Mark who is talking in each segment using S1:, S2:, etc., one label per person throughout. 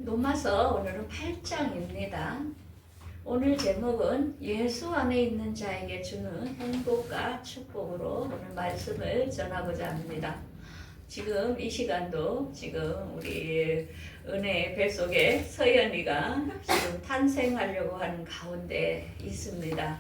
S1: 로마서 오늘은 8장입니다. 오늘 제목은 예수 안에 있는 자에게 주는 행복과 축복으로 오늘 말씀을 전하고자 합니다. 지금 이 시간도 지금 우리 은혜의 뱃속에 서연이가 지금 탄생하려고 하는 가운데 있습니다.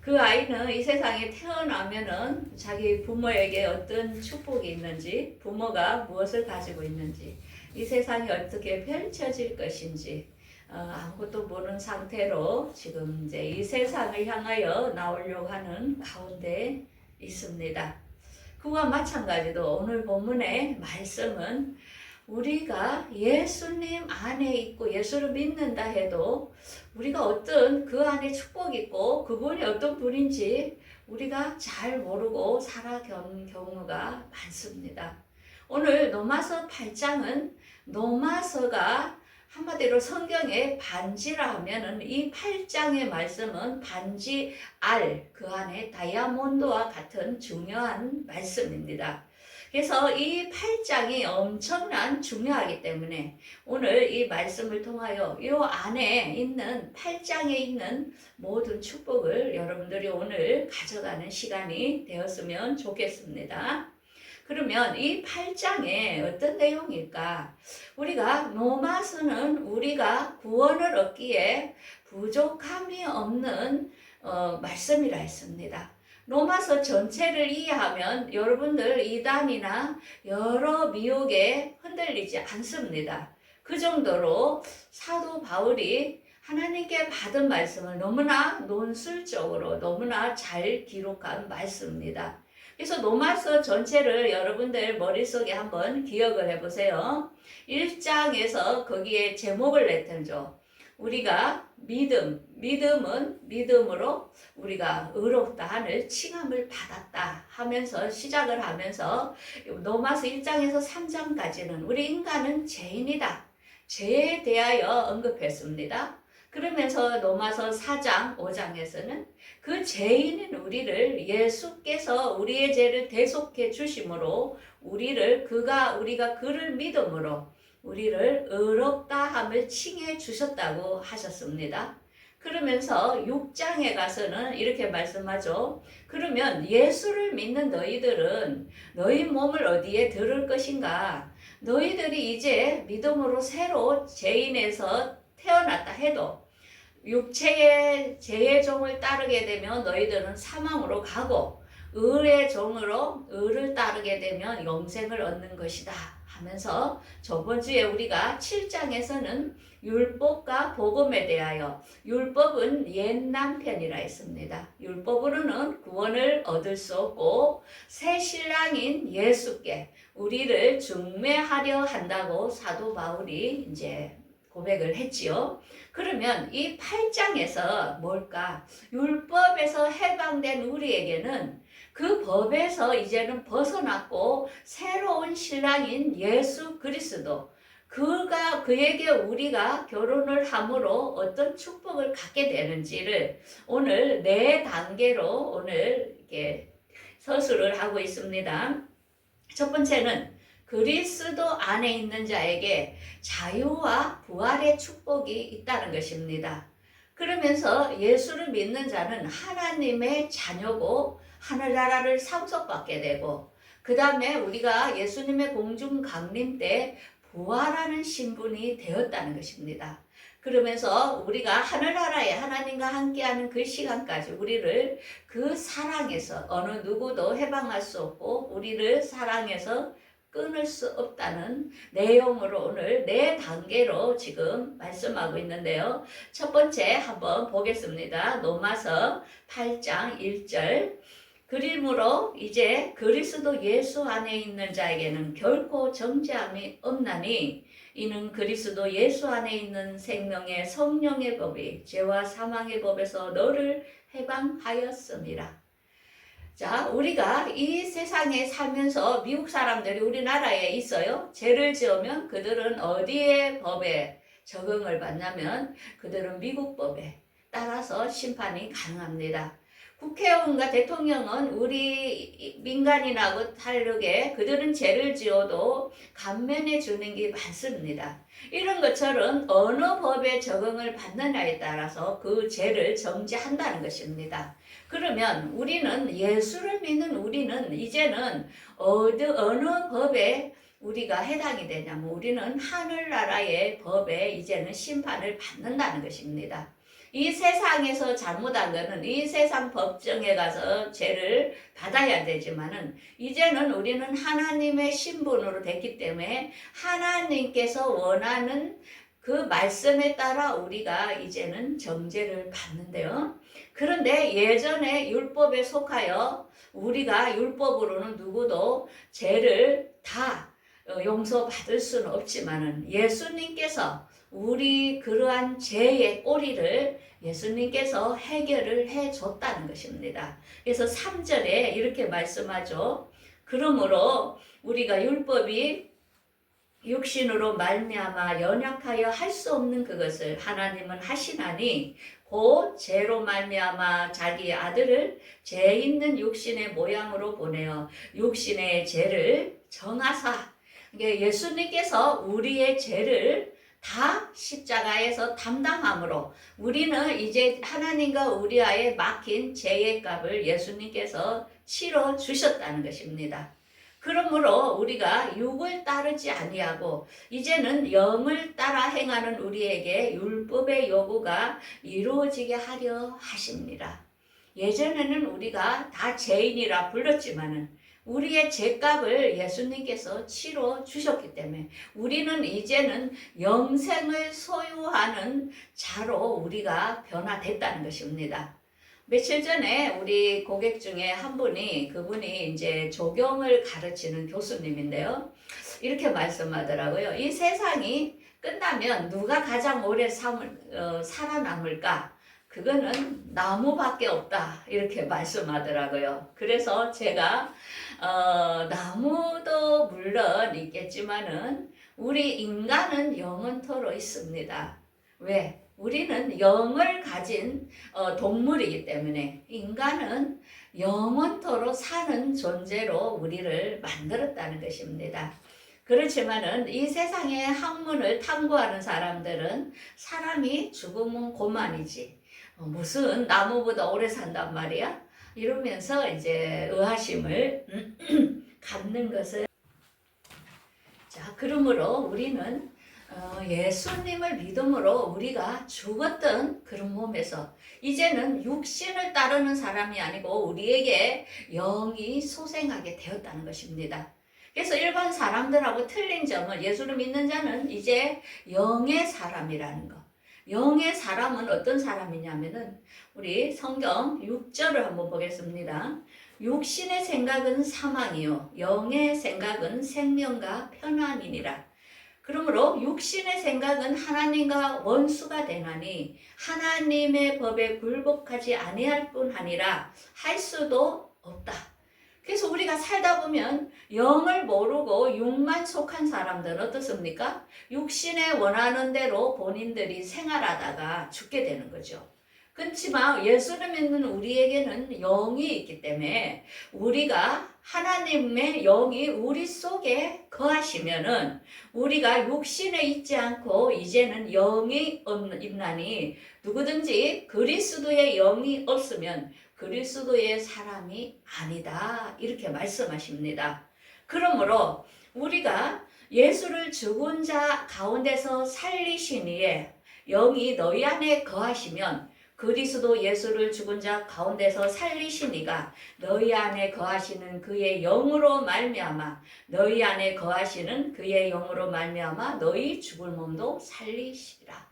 S1: 그 아이는 이 세상에 태어나면은 자기 부모에게 어떤 축복이 있는지, 부모가 무엇을 가지고 있는지, 이 세상이 어떻게 펼쳐질 것인지 아무것도 모르는 상태로 지금 이제 이 세상을 향하여 나오려고 하는 가운데 있습니다. 그와 마찬가지로 오늘 본문의 말씀은 우리가 예수님 안에 있고 예수를 믿는다 해도 우리가 어떤 그 안에 축복이 있고 그분이 어떤 분인지 우리가 잘 모르고 살아가는 경우가 많습니다. 오늘 로마서 8장은 로마서가 한마디로 성경의 반지라 하면은 이 8장의 말씀은 반지 알, 그 안에 다이아몬드와 같은 중요한 말씀입니다. 그래서 이 8장이 엄청난 중요하기 때문에 오늘 이 말씀을 통하여 이 안에 있는 8장에 있는 모든 축복을 여러분들이 오늘 가져가는 시간이 되었으면 좋겠습니다. 그러면 이 8장에 어떤 내용일까? 우리가 로마서는 우리가 구원을 얻기에 부족함이 없는 말씀이라 했습니다. 로마서 전체를 이해하면 여러분들 이단이나 여러 미혹에 흔들리지 않습니다. 그 정도로 사도 바울이 하나님께 받은 말씀을 너무나 논술적으로 너무나 잘 기록한 말씀입니다. 그래서 로마서 전체를 여러분들 머릿속에 한번 기억을 해보세요. 1장에서 거기에 제목을 냈죠. 우리가 믿음은 믿음으로 우리가 의롭다 하늘 칭함을 받았다 하면서 시작을 하면서 로마서 1장에서 3장까지는 우리 인간은 죄인이다. 죄에 대하여 언급했습니다. 그러면서 로마서 4장, 5장에서는 그 죄인인 우리를 예수께서 우리의 죄를 대속해 주심으로 우리가 그를 믿음으로 우리를 의롭다 함을 칭해 주셨다고 하셨습니다. 그러면서 6장에 가서는 이렇게 말씀하죠. 그러면 예수를 믿는 너희들은 너희 몸을 어디에 들을 것인가? 너희들이 이제 믿음으로 새로 죄인에서 태어났다 해도 육체의 죄의 종을 따르게 되면 너희들은 사망으로 가고 의의 종으로 의를 따르게 되면 영생을 얻는 것이다 하면서 저번 주에 우리가 7장에서는 율법과 복음에 대하여 율법은 옛 남편이라 했습니다. 율법으로는 구원을 얻을 수 없고 새 신랑인 예수께 우리를 중매하려 한다고 사도 바울이 이제 고백을 했지요. 그러면 이 8장에서 뭘까? 율법에서 해방된 우리에게는 그 법에서 이제는 벗어났고 새로운 신랑인 예수 그리스도 그에게 우리가 결혼을 함으로 어떤 축복을 갖게 되는지를 오늘 4단계로 오늘 이렇게 서술을 하고 있습니다. 첫 번째는 그리스도 안에 있는 자에게 자유와 부활의 축복이 있다는 것입니다. 그러면서 예수를 믿는 자는 하나님의 자녀고 하늘나라를 상속받게 되고 그 다음에 우리가 예수님의 공중 강림 때 부활하는 신분이 되었다는 것입니다. 그러면서 우리가 하늘나라에 하나님과 함께하는 그 시간까지 우리를 그 사랑에서 어느 누구도 해방할 수 없고 우리를 사랑해서 끊을 수 없다는 내용으로 오늘 4단계로 지금 말씀하고 있는데요. 첫 번째 한번 보겠습니다. 로마서 8장 1절 그러므로 이제 그리스도 예수 안에 있는 자에게는 결코 정죄함이 없나니 이는 그리스도 예수 안에 있는 생명의 성령의 법이 죄와 사망의 법에서 너를 해방하였음이라. 자, 우리가 이 세상에 살면서 미국 사람들이 우리나라에 있어요. 죄를 지으면 그들은 어디에 법에 적응을 받냐면 그들은 미국 법에 따라서 심판이 가능합니다. 국회의원과 대통령은 우리 민간인하고 다르게 그들은 죄를 지어도 감면해 주는 게 많습니다. 이런 것처럼 어느 법에 적용을 받느냐에 따라서 그 죄를 정지한다는 것입니다. 그러면 우리는 예수를 믿는 우리는 이제는 어느 법에 우리가 해당이 되냐면 우리는 하늘나라의 법에 이제는 심판을 받는다는 것입니다. 이 세상에서 잘못한 거는 이 세상 법정에 가서 죄를 받아야 되지만은 이제는 우리는 하나님의 신분으로 됐기 때문에 하나님께서 원하는 그 말씀에 따라 우리가 이제는 정죄를 받는데요. 그런데 예전에 율법에 속하여 우리가 율법으로는 누구도 죄를 다 용서받을 수는 없지만은 예수님께서 우리 그러한 죄의 꼬리를 예수님께서 해결을 해줬다는 것입니다. 그래서 3절에 이렇게 말씀하죠. 그러므로 우리가 율법이 육신으로 말미암아 연약하여 할 수 없는 그것을 하나님은 하시나니 곧 죄로 말미암아 자기 아들을 죄 있는 육신의 모양으로 보내어 육신의 죄를 정하사 예수님께서 우리의 죄를 다 십자가에서 담당함으로 우리는 이제 하나님과 우리와의 막힌 죄의 값을 예수님께서 치러 주셨다는 것입니다. 그러므로 우리가 육을 따르지 아니하고 이제는 영을 따라 행하는 우리에게 율법의 요구가 이루어지게 하려 하십니다. 예전에는 우리가 다 죄인이라 불렀지만은 우리의 죄값을 예수님께서 치러 주셨기 때문에 우리는 이제는 영생을 소유하는 자로 우리가 변화됐다는 것입니다. 며칠 전에 우리 고객 중에 한 분이 그분이 이제 조경을 가르치는 교수님인데요. 이렇게 말씀하더라고요. 이 세상이 끝나면 누가 가장 오래 살아남을까? 그거는 나무밖에 없다. 이렇게 말씀하더라고요. 그래서 제가 나무도 물론 있겠지만은 우리 인간은 영원토록 있습니다. 왜? 우리는 영을 가진 동물이기 때문에 인간은 영원토록 사는 존재로 우리를 만들었다는 것입니다. 그렇지만은 이 세상의 학문을 탐구하는 사람들은 사람이 죽으면 고만이지 무슨 나무보다 오래 산단 말이야? 이러면서 이제 의아심을 갖는 것을 자 그러므로 우리는 예수님을 믿음으로 우리가 죽었던 그런 몸에서 이제는 육신을 따르는 사람이 아니고 우리에게 영이 소생하게 되었다는 것입니다. 그래서 일반 사람들하고 틀린 점은 예수를 믿는 자는 이제 영의 사람이라는 거. 영의 사람은 어떤 사람이냐면은 우리 성경 6절을 한번 보겠습니다. 육신의 생각은 사망이요 영의 생각은 생명과 편안이니라. 그러므로 육신의 생각은 하나님과 원수가 되나니 하나님의 법에 굴복하지 아니할 뿐 아니라 할 수도 없다. 그래서 우리가 살다 보면 영을 모르고 육만 속한 사람들은 어떻습니까? 육신에 원하는 대로 본인들이 생활하다가 죽게 되는 거죠. 그렇지만 예수를 믿는 우리에게는 영이 있기 때문에 우리가 하나님의 영이 우리 속에 거하시면은 우리가 육신에 있지 않고 이제는 영이 있나니 누구든지 그리스도의 영이 없으면 그리스도의 사람이 아니다. 이렇게 말씀하십니다. 그러므로 우리가 예수를 죽은 자 가운데서 살리신 이에 영이 너희 안에 거하시면 그리스도 예수를 죽은 자 가운데서 살리신 이가 너희 안에 거하시는 그의 영으로 말미암아 너희 안에 거하시는 그의 영으로 말미암아 너희 죽을 몸도 살리시리라.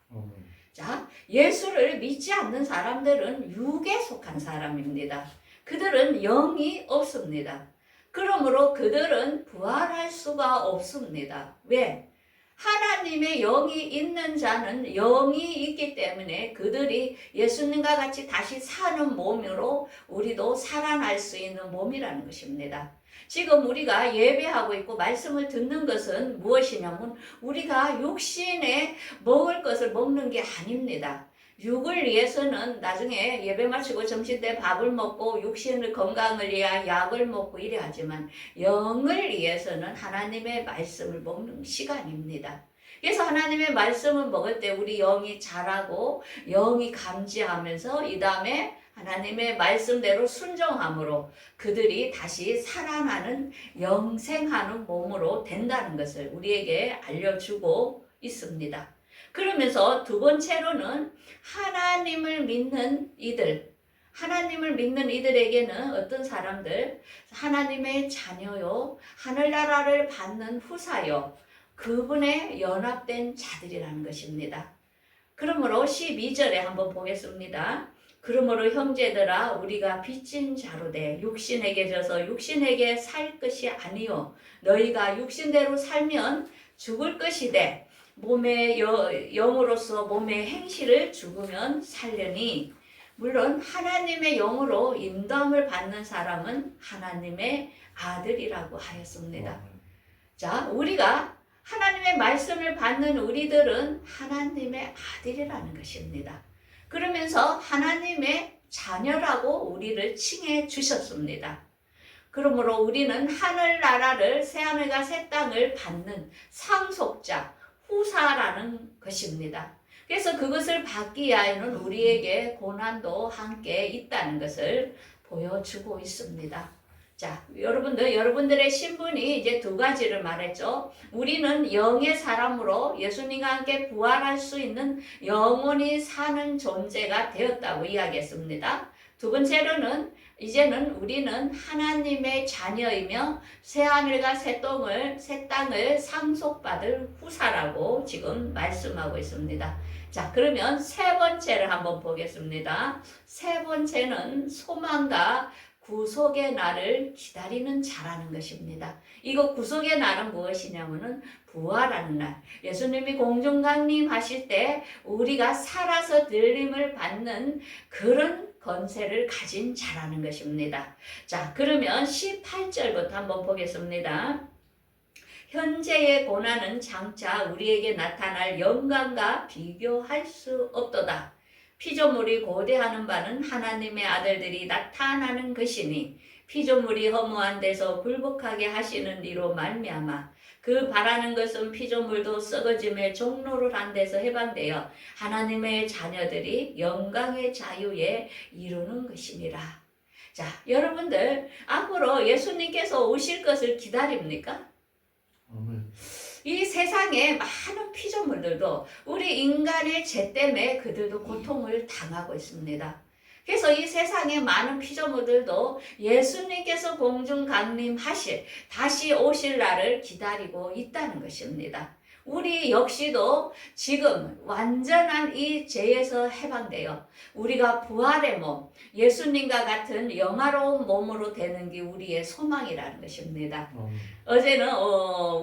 S1: 자, 예수를 믿지 않는 사람들은 육에 속한 사람입니다. 그들은 영이 없습니다. 그러므로 그들은 부활할 수가 없습니다. 왜? 하나님의 영이 있는 자는 영이 있기 때문에 그들이 예수님과 같이 다시 사는 몸으로 우리도 살아날 수 있는 몸이라는 것입니다. 지금 우리가 예배하고 있고 말씀을 듣는 것은 무엇이냐면 우리가 육신에 먹을 것을 먹는 게 아닙니다. 육을 위해서는 나중에 예배 마치고 점심 때 밥을 먹고 육신의 건강을 위한 약을 먹고 이래 하지만 영을 위해서는 하나님의 말씀을 먹는 시간입니다. 그래서 하나님의 말씀을 먹을 때 우리 영이 자라고 영이 감지하면서 이 다음에 하나님의 말씀대로 순종함으로 그들이 다시 살아나는 영생하는 몸으로 된다는 것을 우리에게 알려주고 있습니다. 그러면서 두 번째로는 하나님을 믿는 이들, 하나님을 믿는 이들에게는 어떤 사람들, 하나님의 자녀요, 하늘나라를 받는 후사요, 그분의 연합된 자들이라는 것입니다. 그러므로 12절에 한번 보겠습니다. 그러므로 형제들아 우리가 빚진 자로되 육신에게 져서 육신에게 살 것이 아니요 너희가 육신대로 살면 죽을 것이되 몸의 영으로서 몸의 행실을 죽으면 살려니 물론 하나님의 영으로 인도함을 받는 사람은 하나님의 아들이라고 하였습니다. 자, 우리가 하나님의 말씀을 받는 우리들은 하나님의 아들이라는 것입니다. 그러면서 하나님의 자녀라고 우리를 칭해 주셨습니다. 그러므로 우리는 하늘나라를 새하늘과 새 땅을 받는 상속자, 후사라는 것입니다. 그래서 그것을 받기 위하여는 우리에게 고난도 함께 있다는 것을 보여주고 있습니다. 자, 여러분들의 신분이 이제 두 가지를 말했죠. 우리는 영의 사람으로 예수님과 함께 부활할 수 있는 영원히 사는 존재가 되었다고 이야기했습니다. 두 번째로는 이제는 우리는 하나님의 자녀이며 새하늘과 새 땅을 상속받을 후사라고 지금 말씀하고 있습니다. 자, 그러면 세 번째를 한번 보겠습니다. 세 번째는 소망과 구속의 날을 기다리는 자라는 것입니다. 이거 구속의 날은 무엇이냐면은 부활하는 날. 예수님이 공중 강림하실 때 우리가 살아서 들림을 받는 그런 권세를 가진 자라는 것입니다. 자, 그러면 18절부터 한번 보겠습니다. 현재의 고난은 장차 우리에게 나타날 영광과 비교할 수 없도다. 피조물이 고대하는 바는 하나님의 아들들이 나타나는 것이니 피조물이 허무한 데서 굴복하게 하시는 이로 말미암아 그 바라는 것은 피조물도 썩어짐의 종로를 한 데서 해방되어 하나님의 자녀들이 영광의 자유에 이루는 것임이라. 자, 여러분들 앞으로 예수님께서 오실 것을 기다립니까? 이 세상에 많은 피조물들도 우리 인간의 죄 때문에 그들도 고통을 당하고 있습니다. 그래서 이 세상에 많은 피조물들도 예수님께서 공중 강림하실 다시 오실 날을 기다리고 있다는 것입니다. 우리 역시도 지금 완전한 이 죄에서 해방되어 우리가 부활의 몸, 예수님과 같은 영화로운 몸으로 되는 게 우리의 소망이라는 것입니다. 어제는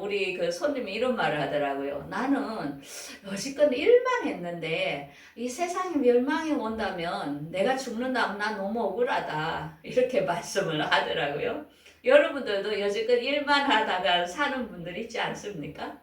S1: 우리 그 손님이 이런 말을 하더라고요. 나는 여지껏 일만 했는데 이 세상이 멸망이 온다면 내가 죽는다면 난 너무 억울하다. 이렇게 말씀을 하더라고요. 여러분들도 여지껏 일만 하다가 사는 분들 있지 않습니까?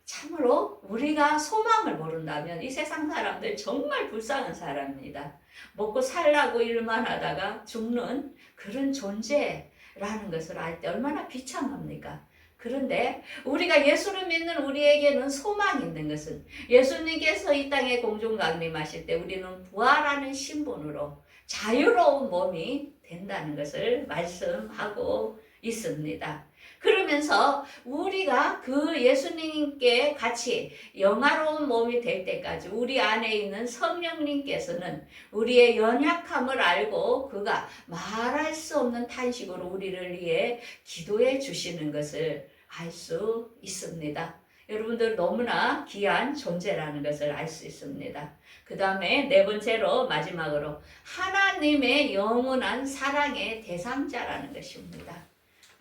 S1: 참으로 우리가 소망을 모른다면 이 세상 사람들 정말 불쌍한 사람입니다. 먹고 살라고 일만 하다가 죽는 그런 존재라는 것을 알 때 얼마나 비참합니까? 그런데 우리가 예수를 믿는 우리에게는 소망이 있는 것은 예수님께서 이 땅에 공중 강림하실 때 우리는 부활하는 신분으로 자유로운 몸이 된다는 것을 말씀하고 있습니다. 그러면서 우리가 그 예수님께 같이 영화로운 몸이 될 때까지 우리 안에 있는 성령님께서는 우리의 연약함을 알고 그가 말할 수 없는 탄식으로 우리를 위해 기도해 주시는 것을 알 수 있습니다. 여러분들 너무나 귀한 존재라는 것을 알 수 있습니다. 그 다음에 네 번째로 마지막으로 하나님의 영원한 사랑의 대상자라는 것입니다.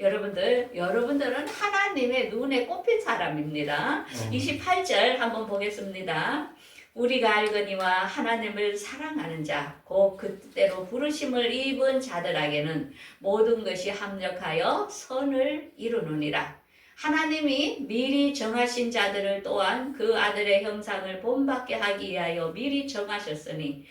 S1: 여러분들은 하나님의 눈에 꼽힌 사람입니다. 28절 한번 보겠습니다. 우리가 알거니와 하나님을 사랑하는 자, 곧 그 뜻대로 부르심을 입은 자들에게는 모든 것이 합력하여 선을 이루느니라. 하나님이 미리 정하신 자들을 또한 그 아들의 형상을 본받게 하기 위하여 미리 정하셨으니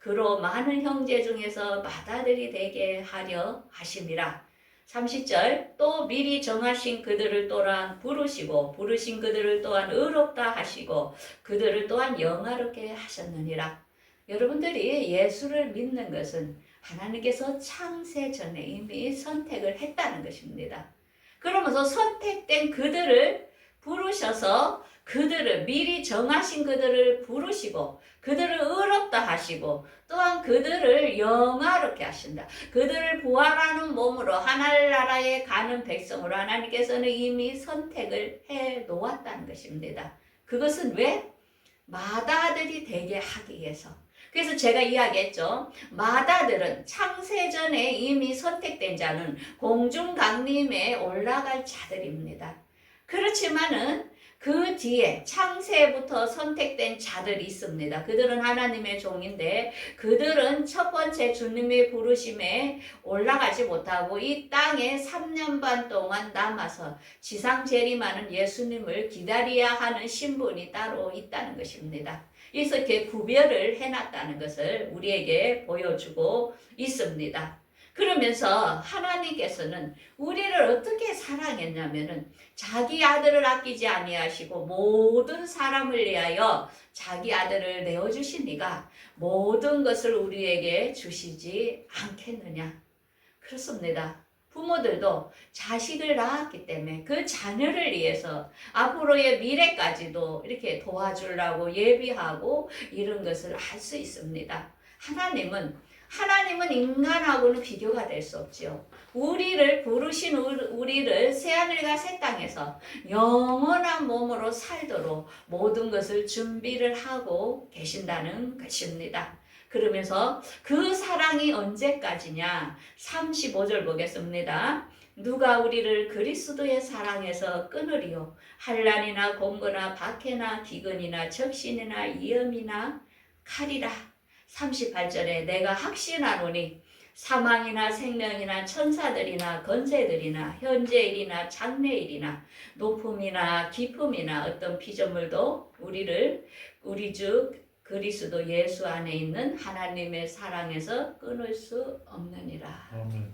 S1: 그로 많은 형제 중에서 맏아들이 되게 하려 하심이라. 30절 또 미리 정하신 그들을 또한 부르시고 부르신 그들을 또한 의롭다 하시고 그들을 또한 영화롭게 하셨느니라. 여러분들이 예수를 믿는 것은 하나님께서 창세 전에 이미 선택을 했다는 것입니다. 그러면서 선택된 그들을 부르셔서 그들을 미리 정하신 그들을 부르시고 그들을 의롭다 하시고 또한 그들을 영화롭게 하신다. 그들을 부활하는 몸으로 하늘나라에 가는 백성으로 하나님께서는 이미 선택을 해 놓았다는 것입니다. 그것은 왜? 맏아들이 되게 하기 위해서. 그래서 제가 이야기했죠. 맏아들은 창세전에 이미 선택된 자는 공중강림에 올라갈 자들입니다. 그렇지만은 그 뒤에 창세부터 선택된 자들이 있습니다. 그들은 하나님의 종인데 그들은 첫 번째 주님의 부르심에 올라가지 못하고 이 땅에 3년 반 동안 남아서 지상 재림하는 예수님을 기다려야 하는 신분이 따로 있다는 것입니다. 그래서 이렇게 구별을 해놨다는 것을 우리에게 보여주고 있습니다. 그러면서 하나님께서는 우리를 어떻게 사랑했냐면은 자기 아들을 아끼지 아니하시고 모든 사람을 위하여 자기 아들을 내어주시니가 모든 것을 우리에게 주시지 않겠느냐. 그렇습니다. 부모들도 자식을 낳았기 때문에 그 자녀를 위해서 앞으로의 미래까지도 이렇게 도와주려고 예비하고 이런 것을 할 수 있습니다. 하나님은 인간하고는 비교가 될 수 없지요. 우리를 부르신 우리를 새하늘과 새 땅에서 영원한 몸으로 살도록 모든 것을 준비를 하고 계신다는 것입니다. 그러면서 그 사랑이 언제까지냐? 35절 보겠습니다. 누가 우리를 그리스도의 사랑에서 끊으리요? 환난이나 공고나 박해나 기근이나 적신이나 위험이나 칼이라. 38절에 내가 확신하노니 사망이나 생명이나 천사들이나 권세들이나 현재일이나 장래일이나 높음이나 깊음이나 어떤 피조물도 우리 주 그리스도 예수 안에 있는 하나님의 사랑에서 끊을 수 없느니라. 아멘.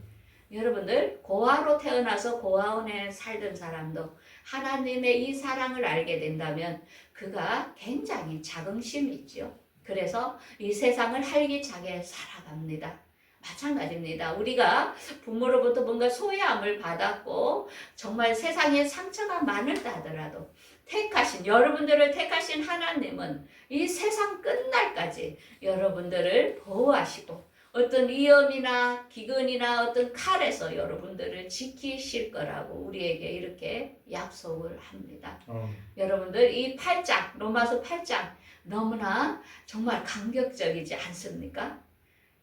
S1: 여러분들 고아로 태어나서 고아원에 살던 사람도 하나님의 이 사랑을 알게 된다면 그가 굉장히 자긍심이 있죠. 그래서 이 세상을 활기차게 살아갑니다. 마찬가지입니다. 우리가 부모로부터 뭔가 소외함을 받았고 정말 세상에 상처가 많을다 하더라도 여러분들을 택하신 하나님은 이 세상 끝날까지 여러분들을 보호하시고 어떤 위험이나 기근이나 어떤 칼에서 여러분들을 지키실 거라고 우리에게 이렇게 약속을 합니다. 여러분들 이 8장 로마서 8장 너무나 정말 감격적이지 않습니까?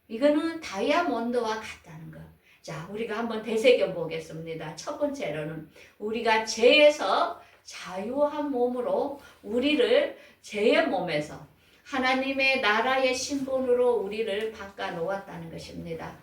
S1: 이거는 다이아몬드와 같다는 것. 자, 우리가 한번 되새겨 보겠습니다. 첫 번째로는 우리가 죄에서 자유한 몸으로 우리를 죄의 몸에서 하나님의 나라의 신분으로 우리를 바꿔 놓았다는 것입니다.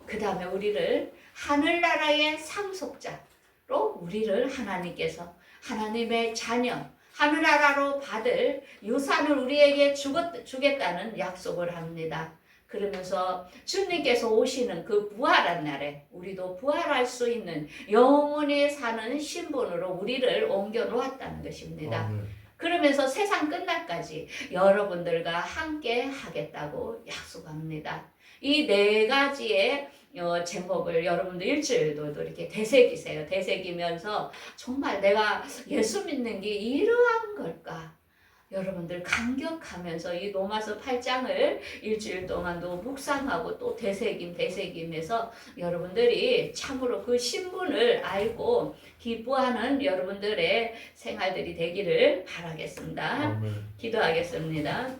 S1: 그 다음에 우리를 하늘나라의 상속자로 우리를 하나님께서 하나님의 자녀 하늘나라로 받을 유산을 우리에게 주겠다는 약속을 합니다. 그러면서 주님께서 오시는 그 부활한 날에 우리도 부활할 수 있는 영원히 사는 신분으로 우리를 옮겨 놓았다는 것입니다. 그러면서 세상 끝날까지 여러분들과 함께 하겠다고 약속합니다. 이 네 가지의 제목을 여러분들 일주일도 이렇게 되새기세요. 되새기면서 정말 내가 예수 믿는 게 이러한 걸까? 여러분들 감격하면서 이 로마서 8장을 일주일 동안도 묵상하고 또 되새김해서 여러분들이 참으로 그 신분을 알고 기뻐하는 여러분들의 생활들이 되기를 바라겠습니다. 기도하겠습니다.